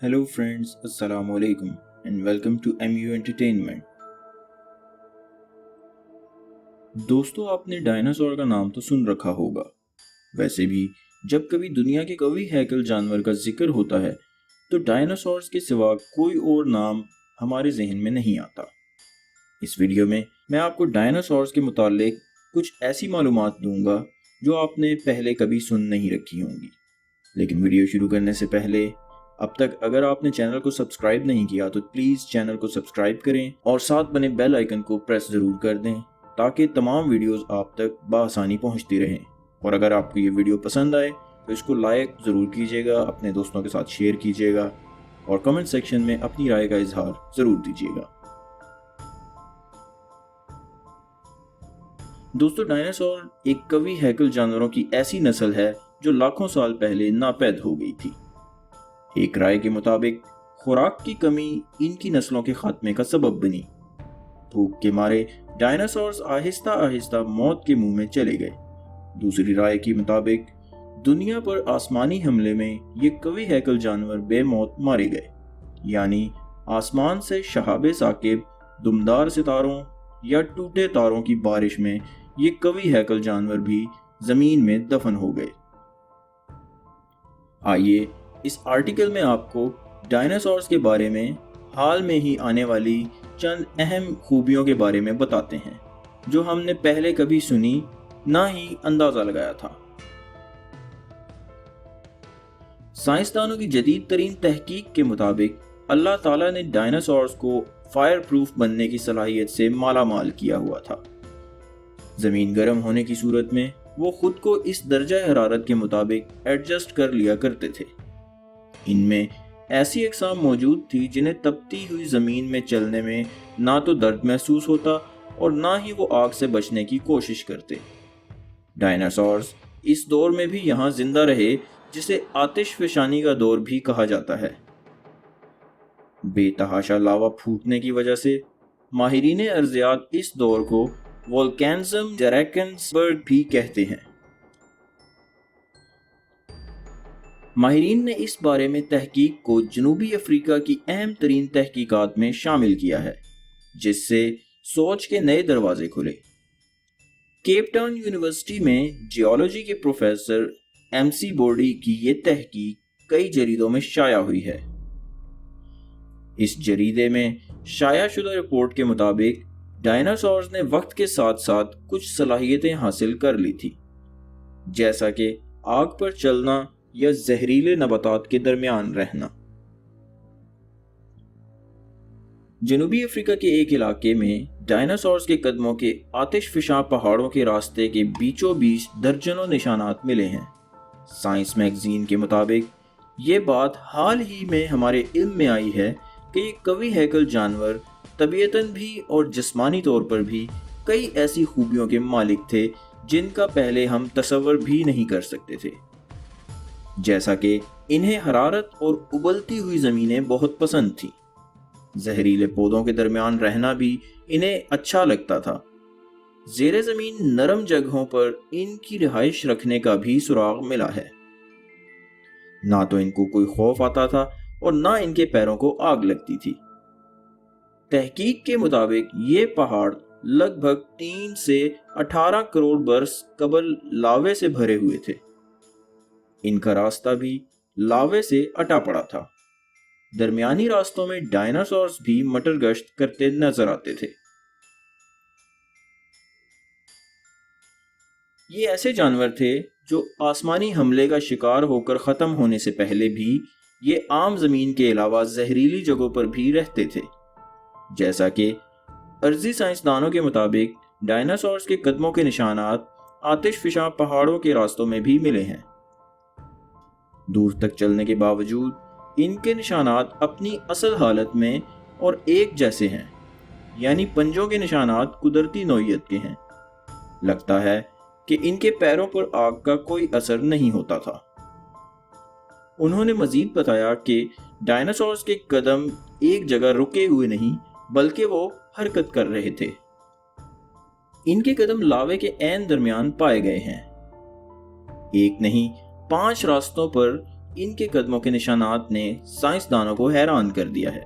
Hello friends, Assalamu alaikum and welcome to MU Entertainment। दोस्तों, आपने dinosaur का नाम तो सुन रखा होगा। वैसे भी जब कभी दुनिया के कवि हैकल जानवर का जिक्र होता है तो डायनासोर्स के सिवा कोई और नाम हमारे जहन में नहीं आता। इस वीडियो में मैं आपको डायनासोर्स के मुतालिक कुछ ऐसी मालूमात दूंगा जो आपने पहले कभी सुन नहीं रखी होंगी। लेकिन वीडियो शुरू करने से पहले अब तक अगर आपने चैनल को सब्सक्राइब नहीं किया तो प्लीज़ चैनल को सब्सक्राइब करें और साथ बने बेल आइकन को प्रेस ज़रूर कर दें ताकि तमाम वीडियोस आप तक बआसानी पहुंचती रहें। और अगर आपको ये वीडियो पसंद आए तो इसको लाइक ज़रूर कीजिएगा, अपने दोस्तों के साथ शेयर कीजिएगा और कमेंट सेक्शन में अपनी राय का इजहार ज़रूर दीजिएगा। दोस्तों, डायनासोर एक कवि हैकल जानवरों की ऐसी नस्ल है जो लाखों साल पहले नापैद हो गई थी। एक राय के मुताबिक खुराक की कमी इनकी नस्लों के खात्मे का सबब बनी। भूख के मारे डायनासोर्स आहिस्ता आहिस्ता मौत के मुंह में चले गए। दूसरी राय के मुताबिक दुनिया पर आसमानी हमले में ये कवि हैकल जानवर बेमौत मारे गए, यानी आसमान से शहाबे साकिब, दुमदार सितारों या टूटे तारों की बारिश में ये कवि हैकल जानवर भी जमीन में दफन हो गए। आइए इस आर्टिकल में आपको डायनासोर्स के बारे में हाल में ही आने वाली चंद अहम खूबियों के बारे में बताते हैं जो हमने पहले कभी सुनी ना ही अंदाजा लगाया था। साइंसदानों की जदीद तरीन तहकीक के मुताबिक अल्लाह ताला ने डायनासोर्स को फायर प्रूफ बनने की सलाहियत से मालामाल किया हुआ था। जमीन गर्म होने की सूरत में वो खुद को इस दर्जा हरारत के मुताबिक एडजस्ट कर लिया करते थे। इनमें ऐसी अक़साम मौजूद थी जिन्हें तपती हुई ज़मीन में चलने में ना तो दर्द महसूस होता और ना ही वो आग से बचने की कोशिश करते। डायनासोर्स इस दौर में भी यहाँ जिंदा रहे जिसे आतिशफ़शानी का दौर भी कहा जाता है। बेतहाशा लावा फूटने की वजह से माहिरीन अर्ज़ियात इस दौर को वोल्केनिज़्म ज़ेरेकन्सबर्ग भी कहते हैं। माहिरीन ने इस बारे में तहकीक को जनूबी अफ्रीका की अहम तरीन तहकीकात में शामिल किया है, जिससे सोच के नए दरवाजे खुले। केप टाउन यूनिवर्सिटी में जियोलॉजी के प्रोफेसर MC बोर्डी की ये तहकीक कई जरीदों में शाया हुई है। इस जरीदे में शाया शुदा रिपोर्ट के मुताबिक डायनासोर्स ने वक्त के साथ साथ कुछ सलाहियतें हासिल कर ली थी, जैसा कि आग पर चलना या जहरीले नबातात के दरमियान रहना। जनूबी अफ्रीका के एक इलाके में डायनासोर्स के कदमों के आतिशफिशां पहाड़ों के रास्ते के बीचों बीच दर्जनों निशानात मिले हैं। साइंस मैगजीन के मुताबिक ये बात हाल ही में हमारे इल्म में आई है कि ये कवि हैकल जानवर तबीयतन भी और जिस्मानी तौर पर भी कई ऐसी खूबियों के मालिक थे जिनका पहले हम तसव्वुर भी नहीं कर सकते थे। जैसा कि इन्हें हरारत और उबलती हुई ज़मीनें बहुत पसंद थीं। जहरीले पौधों के दरमियान रहना भी इन्हें अच्छा लगता था। ज़ेरे ज़मीन नरम जगहों पर इनकी रिहाइश रखने का भी सुराग मिला है। ना तो इनको कोई खौफ आता था और ना इनके पैरों को आग लगती थी। तहकीक के मुताबिक ये पहाड़ लगभग 3 से 18 करोड़ बरस कबल लावे से भरे हुए थे। इनका रास्ता भी लावे से अटा पड़ा था। दरमियानी रास्तों में डायनासोर्स भी मटर गश्त करते नजर आते थे। ये ऐसे जानवर थे जो आसमानी हमले का शिकार होकर ख़त्म होने से पहले भी ये आम ज़मीन के अलावा जहरीली जगहों पर भी रहते थे। जैसा कि अर्जी साइंसदानों के मुताबिक डायनासोर्स के कदमों के निशानात आतिशफिशां पहाड़ों के रास्तों में भी मिले हैं। दूर तक चलने के बावजूद इनके निशानात अपनी असल हालत में और एक जैसे हैं, यानी पंजों के निशानात कुदरती नौइयत के हैं। लगता है कि इनके पैरों पर आग का कोई असर नहीं होता था। उन्होंने मजीद बताया कि डायनासोर्स के कदम एक जगह रुके हुए नहीं बल्कि वो हरकत कर रहे थे। इनके कदम लावे के ऐन दरमियान पाए गए हैं। एक नहीं 5 रास्तों पर ان کے قدموں کے نشانات نے سائنسدانوں کو حیران کر دیا ہے۔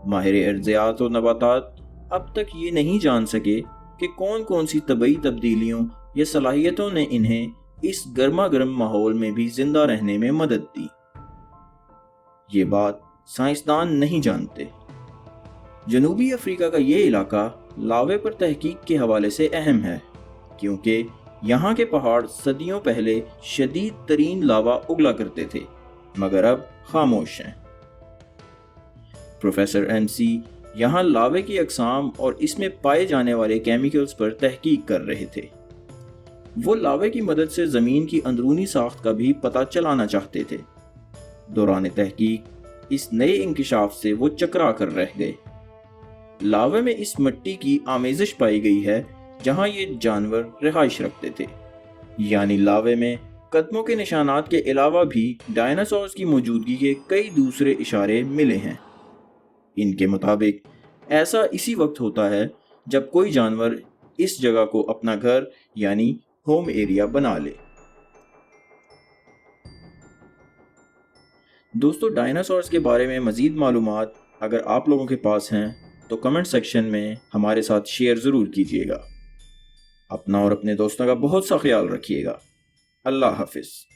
ماہر ارضیات اور نباتات اب تک یہ نہیں جان سکے کہ کون کون سی طبعی تبدیلیوں یا صلاحیتوں نے انہیں اس گرما گرم ماحول میں بھی زندہ رہنے میں مدد دی۔ یہ بات سائنسدان نہیں جانتے۔ جنوبی افریقہ کا یہ علاقہ لاوے پر تحقیق کے حوالے سے اہم ہے، کیونکہ یہاں کے پہاڑ صدیوں پہلے شدید ترین لاوا اگلا کرتے تھے، مگر اب خاموش ہیں۔ پروفیسر NC یہاں لاوے کی اقسام اور اس میں پائے جانے والے کیمیکلز پر تحقیق کر رہے تھے۔ وہ لاوے کی مدد سے زمین کی اندرونی ساخت کا بھی پتہ چلانا چاہتے تھے۔ دوران تحقیق اس نئے انکشاف سے وہ چکرا کر رہ گئے۔ لاوے میں اس مٹی کی آمیزش پائی گئی ہے جہاں یہ جانور رہائش رکھتے تھے، یعنی لاوے میں قدموں کے نشانات کے علاوہ بھی ڈائناسورز کی موجودگی کے کئی دوسرے اشارے ملے ہیں۔ ان کے مطابق ایسا اسی وقت ہوتا ہے جب کوئی جانور اس جگہ کو اپنا گھر یعنی ہوم ایریا بنا لے۔ دوستو، ڈائناسورز کے بارے میں مزید معلومات اگر آپ لوگوں کے پاس ہیں تو کمنٹ سیکشن میں ہمارے ساتھ شیئر ضرور کیجیے گا۔ اپنا اور اپنے دوستوں کا بہت سا خیال رکھیے گا۔ اللہ حافظ۔